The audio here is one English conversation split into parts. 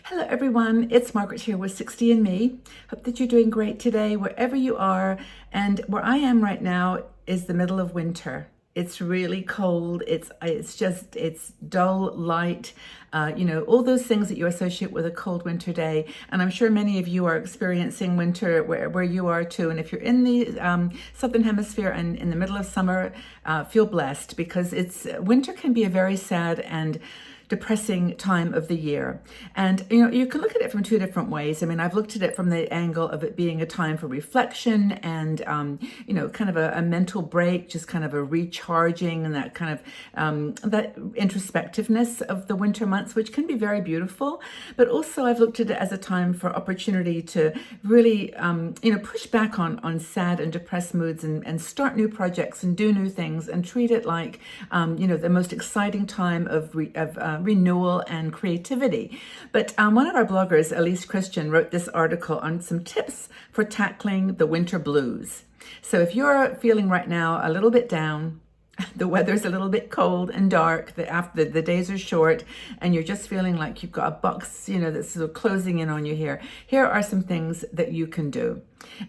Hello everyone, it's Margaret here with 60 and Me. Hope that you're doing great today wherever you are. And where I am right now is the middle of winter. It's really cold. It's dull light. All those things that you associate with a cold winter day. And I'm sure many of you are experiencing winter where you are too. And if you're in the Southern Hemisphere and in the middle of summer, feel blessed because winter can be a very sad and depressing time of the year. And you can look at it from two different ways. I mean, I've looked at it from the angle of it being a time for reflection and kind of a mental break, just kind of a recharging, and that kind of that introspectiveness of the winter months, which can be very beautiful. But also I've looked at it as a time for opportunity to really push back on sad and depressed moods and start new projects and do new things and treat it like the most exciting time of renewal and creativity. But one of our bloggers, Elise Christian, wrote this article on some tips for tackling the winter blues. So if you're feeling right now a little bit down, the weather's a little bit cold and dark, the days are short, and you're just feeling like you've got a box, that's sort of closing in on you here are some things that you can do.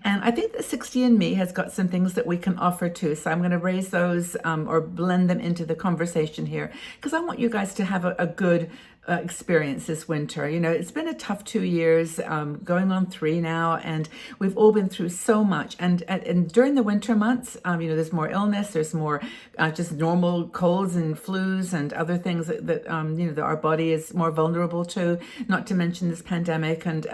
And I think that 60 and Me has got some things that we can offer too. So I'm going to raise those or blend them into the conversation here because I want you guys to have a good experience this winter. It's been a tough 2 years, going on 3 now, and we've all been through so much. And during the winter months, there's more illness, there's more just normal colds and flus and other things that our body is more vulnerable to, not to mention this pandemic. And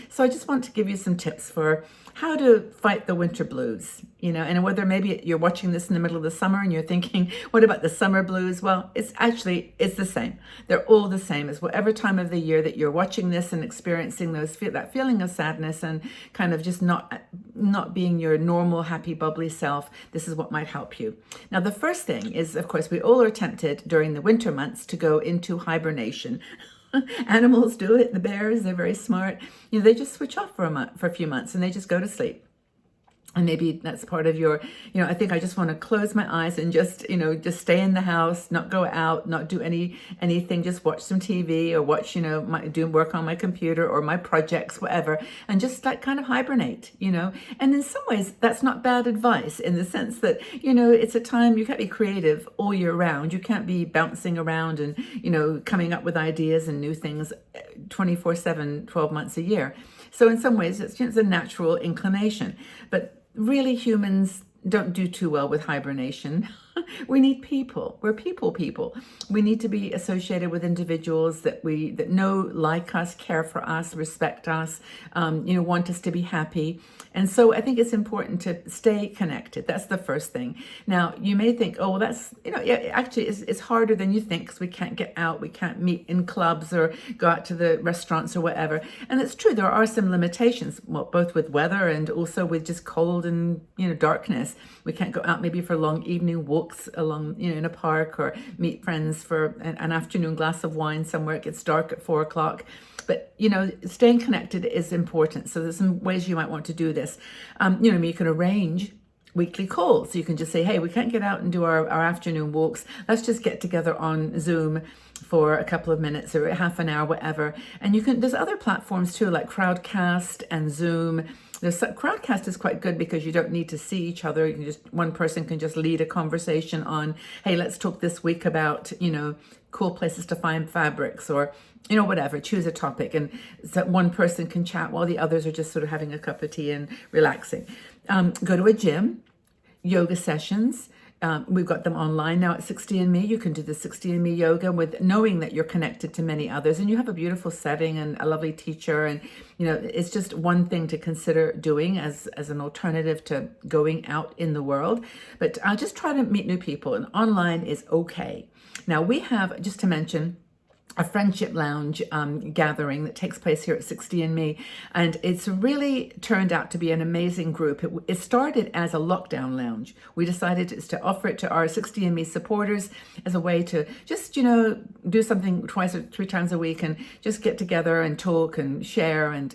so I just want to give you some tips for how to fight the winter blues, and whether maybe you're watching this in the middle of the summer and you're thinking, what about the summer blues? Well, it's the same. They're all the same as whatever time of the year that you're watching this and experiencing that feeling of sadness and kind of just not being your normal, happy, bubbly self. This is what might help you. Now, the first thing is, of course, we all are tempted during the winter months to go into hibernation. Animals do it. The bears, they're very smart. They just switch off for a few months and they just go to sleep. And maybe that's part of your, I think I just want to close my eyes and just stay in the house, not go out, not do anything, just watch some TV or watch, do work on my computer or my projects, whatever, and just like kind of hibernate, And in some ways, that's not bad advice in the sense that, it's a time you can't be creative all year round. You can't be bouncing around and, coming up with ideas and new things 24/7, 12 months a year. So in some ways, it's a natural inclination. But really, humans don't do too well with hibernation. We need people. We're people. We need to be associated with individuals that know, like us, care for us, respect us, want us to be happy. And so I think it's important to stay connected. That's the first thing. Now, you may think, oh, well, that's, actually it's harder than you think because we can't get out. We can't meet in clubs or go out to the restaurants or whatever. And it's true. There are some limitations, well, both with weather and also with just cold and, darkness. We can't go out maybe for long evening walks along, in a park or meet friends for an afternoon glass of wine somewhere. It gets dark at 4 o'clock. But, staying connected is important. So there's some ways you might want to do this. You can arrange weekly calls. So you can just say, hey, we can't get out and do our afternoon walks. Let's just get together on Zoom for a couple of minutes or half an hour, whatever. And there's other platforms too, like Crowdcast and Zoom. Crowdcast is quite good because you don't need to see each other. One person can just lead a conversation on, hey, let's talk this week about, cool places to find fabrics or, whatever, choose a topic. And so one person can chat while the others are just sort of having a cup of tea and relaxing. Go to a gym, yoga sessions. We've got them online now at 60 and Me. You can do the 60 and Me yoga with knowing that you're connected to many others and you have a beautiful setting and a lovely teacher. And, it's just one thing to consider doing as an alternative to going out in the world. But just try to meet new people, and online is okay. Now we have, just to mention, a friendship lounge gathering that takes place here at 60 and Me. And it's really turned out to be an amazing group. It started as a lockdown lounge. We decided to offer it to our 60 and Me supporters as a way to just, do something 2 or 3 times a week and just get together and talk and share and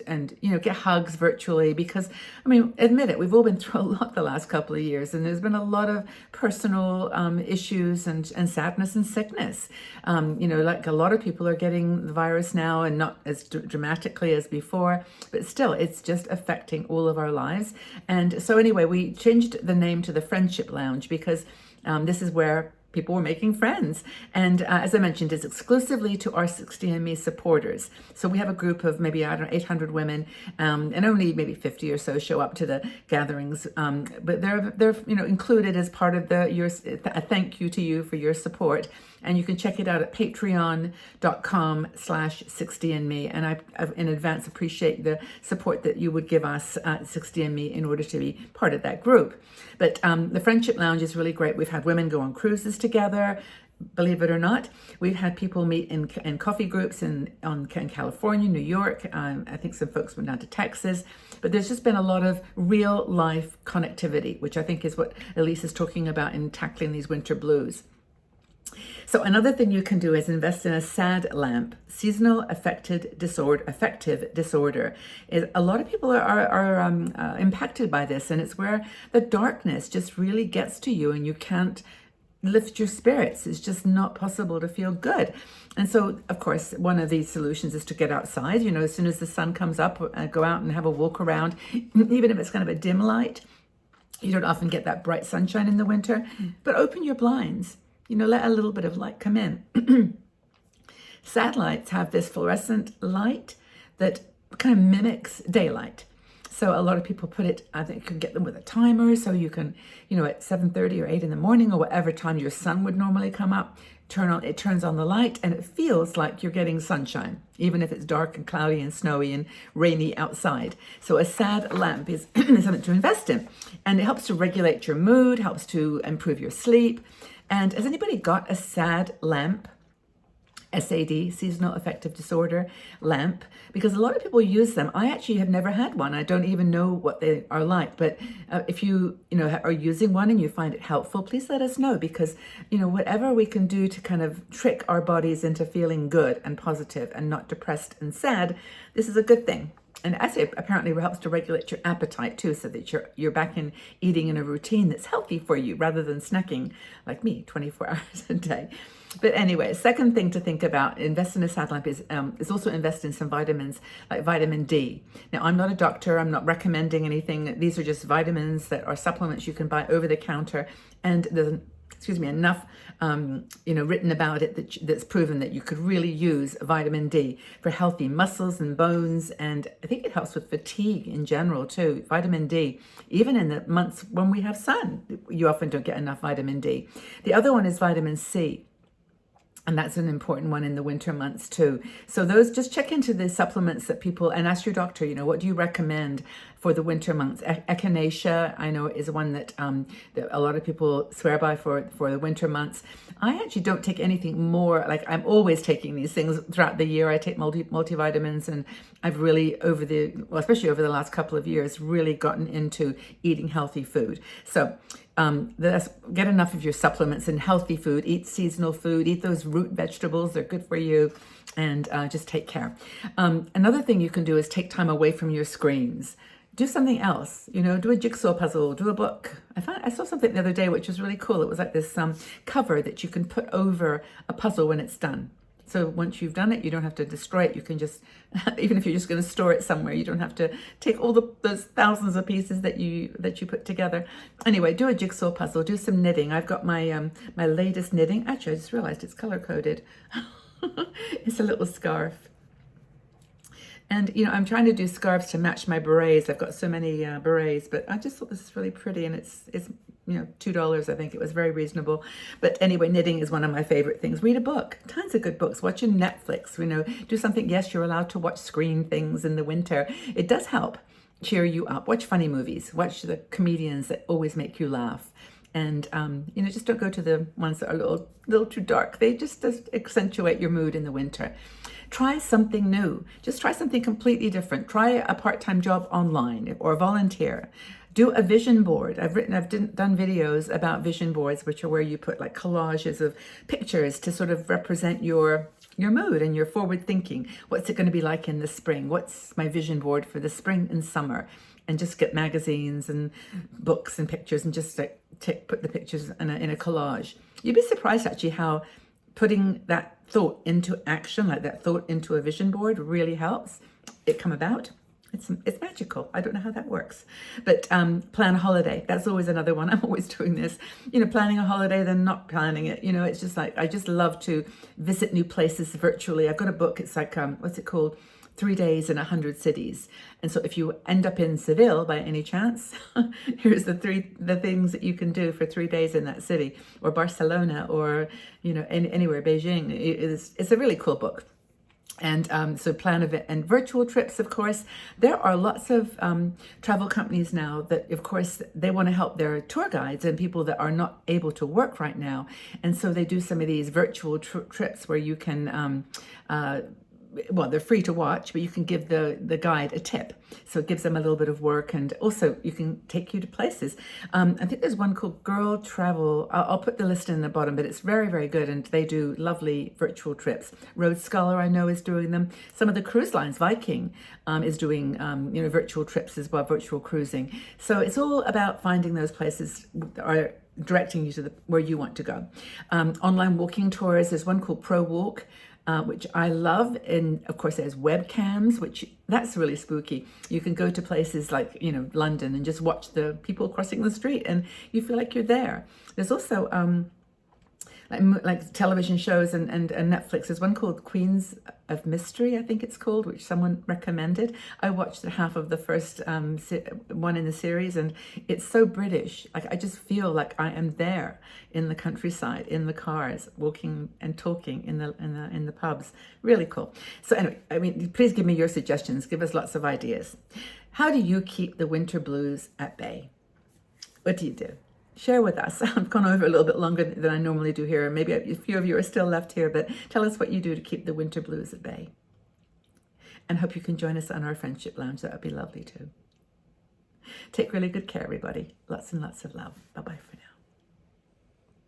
get hugs virtually. Because, admit it, we've all been through a lot the last couple of years, and there's been a lot of personal issues and sadness and sickness. Like a lot of people people are getting the virus now, and not as dramatically as before, but still, it's just affecting all of our lives. And so anyway, we changed the name to the Friendship Lounge because this is where people were making friends. And as I mentioned, it's exclusively to our 60andMe supporters. So we have a group of maybe, I don't know, 800 women, and only maybe 50 or so show up to the gatherings. But they're included as part of a thank you to you for your support. And you can check it out at patreon.com/60andme. And I in advance appreciate the support that you would give us at 60andme in order to be part of that group. But the Friendship Lounge is really great. We've had women go on cruises together. Believe it or not, we've had people meet in coffee groups in California, New York. I think some folks went down to Texas. But there's just been a lot of real life connectivity, which I think is what Elise is talking about in tackling these winter blues. So another thing you can do is invest in a SAD lamp, seasonal affective disorder. A lot of people are impacted by this, and it's where the darkness just really gets to you and you can't lift your spirits. It's just not possible to feel good. And so, of course, one of these solutions is to get outside. As soon as the sun comes up, go out and have a walk around, even if it's kind of a dim light. You don't often get that bright sunshine in the winter, but open your blinds. Let a little bit of light come in. Satellites have this fluorescent light that kind of mimics daylight. So a lot of people put it, I think you can get them with a timer, so you can, at 7:30 or 8 in the morning or whatever time your sun would normally come up, it turns on the light and it feels like you're getting sunshine, even if it's dark and cloudy and snowy and rainy outside. So a SAD lamp is something to invest in, and it helps to regulate your mood, helps to improve your sleep. And has anybody got a SAD lamp? SAD, seasonal affective disorder lamp, because a lot of people use them. I actually have never had one. I don't even know what they are like. But if you are using one and you find it helpful, please let us know, because whatever we can do to kind of trick our bodies into feeling good and positive and not depressed and sad, this is a good thing. And actually, apparently, it helps to regulate your appetite too, so that you're back in eating in a routine that's healthy for you, rather than snacking like me 24 hours a day. But anyway, second thing to think about, invest in a SAD lamp, is also invest in some vitamins like vitamin D. Now, I'm not a doctor. I'm not recommending anything. These are just vitamins that are supplements you can buy over the counter, and there's enough written about it that's proven that you could really use vitamin D for healthy muscles and bones, and I think it helps with fatigue in general too. Vitamin D, even in the months when we have sun, you often don't get enough vitamin D. The other one is vitamin C. And that's an important one in the winter months too. So those, just check into the supplements that people, and ask your doctor, what do you recommend for the winter months? Echinacea, I know, is one that a lot of people swear by for the winter months. I actually don't take anything more, like I'm always taking these things throughout the year. I take multivitamins, and I've really, especially over the last couple of years, really gotten into eating healthy food. So get enough of your supplements and healthy food. Eat seasonal food. Eat those root vegetables. They're good for you. And just take care. Another thing you can do is take time away from your screens. Do something else. Do a jigsaw puzzle. Do a book. I saw something the other day which was really cool. It was like this cover that you can put over a puzzle when it's done. So once you've done it, you don't have to destroy it. You can just, even if you're just going to store it somewhere, you don't have to take all those thousands of pieces that you put together. Anyway, do a jigsaw puzzle. Do some knitting. I've got my my latest knitting. Actually, I just realized it's color coded. It's a little scarf. And, I'm trying to do scarves to match my berets. I've got so many berets, but I just thought this is really pretty, and it's $2. I think it was very reasonable. But anyway, knitting is one of my favorite things. Read a book. Tons of good books. Watch your Netflix. Do something. Yes, you're allowed to watch screen things in the winter. It does help cheer you up. Watch funny movies. Watch the comedians that always make you laugh. And, just don't go to the ones that are a little too dark. They just accentuate your mood in the winter. Try something new. Just try something completely different. Try a part-time job online or volunteer. Do a vision board. I've done videos about vision boards, which are where you put like collages of pictures to sort of represent your mood and your forward thinking. What's it going to be like in the spring? What's my vision board for the spring and summer? And just get magazines and books and pictures, and just put the pictures in a collage. You'd be surprised actually how putting that thought into action, like that thought into a vision board really helps it come about. It's magical. I don't know how that works. But plan a holiday. That's always another one. I'm always doing this. Planning a holiday, then not planning it. It's just like, I just love to visit new places virtually. I've got a book. It's like, what's it called? 3 days in 100 cities. And so if you end up in Seville by any chance, here's the things that you can do for 3 days in that city, or Barcelona, or, anywhere, Beijing. It's a really cool book. And so plan of it, and virtual trips, of course. There are lots of travel companies now that, of course, they want to help their tour guides and people that are not able to work right now. And so they do some of these virtual trips where you can, well, they're free to watch, but you can give the guide a tip. So it gives them a little bit of work, and also you can take you to places. I think there's one called Girl Travel. I'll put the list in the bottom, but it's very, very good, and they do lovely virtual trips. Road Scholar, I know, is doing them. Some of the cruise lines, Viking, is doing virtual trips as well, virtual cruising. So it's all about finding those places that are directing you to where you want to go. Online walking tours, there's one called Pro Walk, which I love. And of course there's webcams, which that's really spooky. You can go to places like, London, and just watch the people crossing the street and you feel like you're there. There's also like television shows and Netflix. There's one called Queens of Mystery, I think it's called, which someone recommended. I watched half of the first one in the series, and it's so British. Like, I just feel like I am there in the countryside, in the cars, walking and talking in the pubs. Really cool. So anyway, please give me your suggestions. Give us lots of ideas. How do you keep the winter blues at bay? What do you do? Share with us. I've gone over a little bit longer than I normally do here. Maybe a few of you are still left here, but tell us what you do to keep the winter blues at bay. And hope you can join us on our Friendship Lounge. That would be lovely too. Take really good care, everybody. Lots and lots of love.